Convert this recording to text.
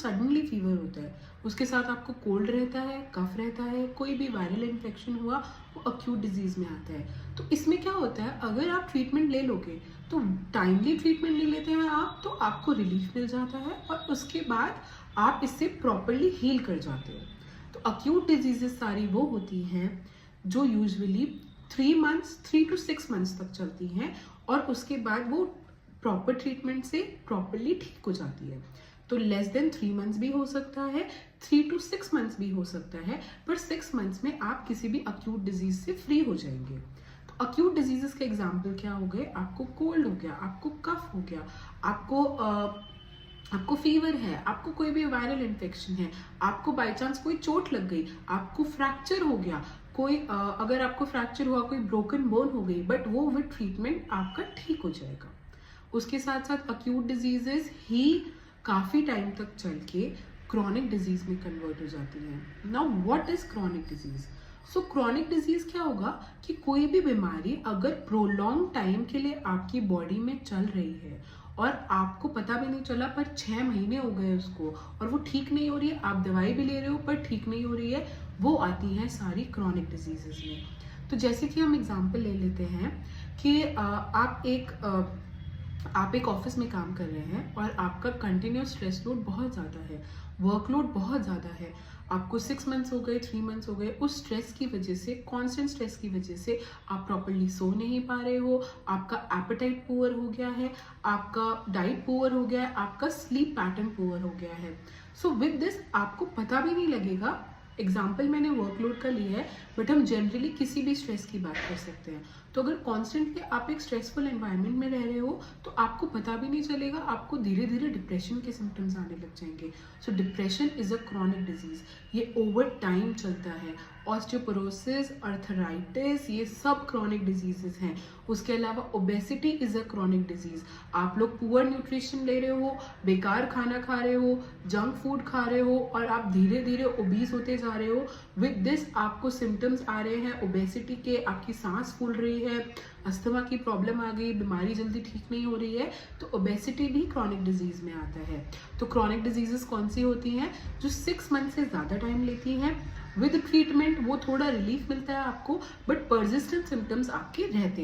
Suddenly fever होता है, उसके साथ आपको कोल्ड रहता है, कफ रहता है, कोई भी वायरल इन्फेक्शन हुआ, वो अक्यूट डिजीज़ में आता है। तो इसमें क्या होता है, अगर आप ट्रीटमेंट ले लोगे, तो टाइमली ट्रीटमेंट ले लेते हैं आप, तो आपको रिलीफ मिल जाता है और उसके बाद आप इससे प्रॉपरली हील कर जाते हो। तो अक्यूट डिजीजेस सारी वो होती हैं जो यूजुअली 3 to 6 मंथ्स तक चलती हैं और उसके बाद वो प्रॉपर ट्रीटमेंट से प्रॉपरली ठीक हो जाती है। तो लेस देन 3 मंथ्स भी हो सकता है, 3 to 6 मंथ्स भी हो सकता है, पर 6 मंथ्स में आप किसी भी अक्यूट डिजीज से फ्री हो जाएंगे। तो अक्यूट डिजीजेस के एग्जाम्पल क्या हो गए, आपको कोल्ड हो गया, आपको कफ हो गया, आपको फीवर है, आपको कोई भी वायरल इन्फेक्शन है, आपको बाय चांस कोई चोट लग गई, आपको फ्रैक्चर हो गया, कोई अगर आपको फ्रैक्चर हुआ, कोई ब्रोकन बोन हो गई, बट वो विद ट्रीटमेंट आपका ठीक हो जाएगा। उसके साथ साथ अक्यूट डिजीजेस ही काफ़ी टाइम तक चल के क्रॉनिक डिजीज में कन्वर्ट हो जाती हैं। Now what is chronic disease? So chronic disease क्या होगा कि कोई भी बीमारी अगर प्रोलॉन्ग टाइम के लिए आपकी बॉडी में चल रही है और आपको पता भी नहीं चला, पर 6 महीने हो गए उसको और वो ठीक नहीं हो रही है, आप दवाई भी ले रहे हो पर ठीक नहीं हो रही है, वो आती हैं सारी क्रॉनिक डिजीजेस में। तो जैसे कि हम एग्जांपल ले लेते हैं कि आप एक ऑफिस में काम कर रहे हैं और आपका कंटिन्यूस स्ट्रेस लोड बहुत ज़्यादा है, वर्कलोड बहुत ज़्यादा है, आपको 6 मंथ्स हो गए, 3 मंथ्स हो गए, उस स्ट्रेस की वजह से, कॉन्स्टेंट स्ट्रेस की वजह से आप प्रॉपरली सो नहीं पा रहे हो, आपका एपेटाइट पुअर हो गया है, आपका डाइट पुअर हो गया है, आपका स्लीप पैटर्न पुअर हो गया है। सो विद दिस आपको पता भी नहीं लगेगा। एग्जाम्पल मैंने वर्कलोड का लिया है, बट हम जनरली किसी भी स्ट्रेस की बात कर सकते हैं। तो अगर कॉन्स्टेंटली आप एक स्ट्रेसफुल एनवायरनमेंट में रह रहे हो, तो आपको पता भी नहीं चलेगा, आपको धीरे धीरे डिप्रेशन के सिम्टम्स आने लग जाएंगे। सो depression is a chronic disease, ये ओवर टाइम चलता है। ऑस्टियोपोरोसिस, अर्थराइटिस, ये सब क्रॉनिक डिजीजेस हैं। उसके अलावा obesity is a chronic disease. आप लोग पुअर न्यूट्रिशन ले रहे हो, बेकार खाना खा रहे हो, जंक फूड खा रहे हो और आप धीरे धीरे ओबीस होते जा रहे हो। विद दिस आपको सिम्टम्स आ रहे हैं ओबेसिटी के, आपकी सांस फूल रही है, अस्थमा की प्रॉब्लम आ गई, बीमारी जल्दी ठीक नहीं हो रही है, तो ओबेसिटी भी क्रॉनिक डिजीज में आता है। तो क्रॉनिक डिजीजेस कौन सी होती हैं? जो 6 मंथ से ज़्यादा टाइम लेती हैं। विद ट्रीटमेंट वो थोड़ा रिलीफ मिलता है आपको, बट परसिस्टेंट सिम्टम्स आपके रहते हैं।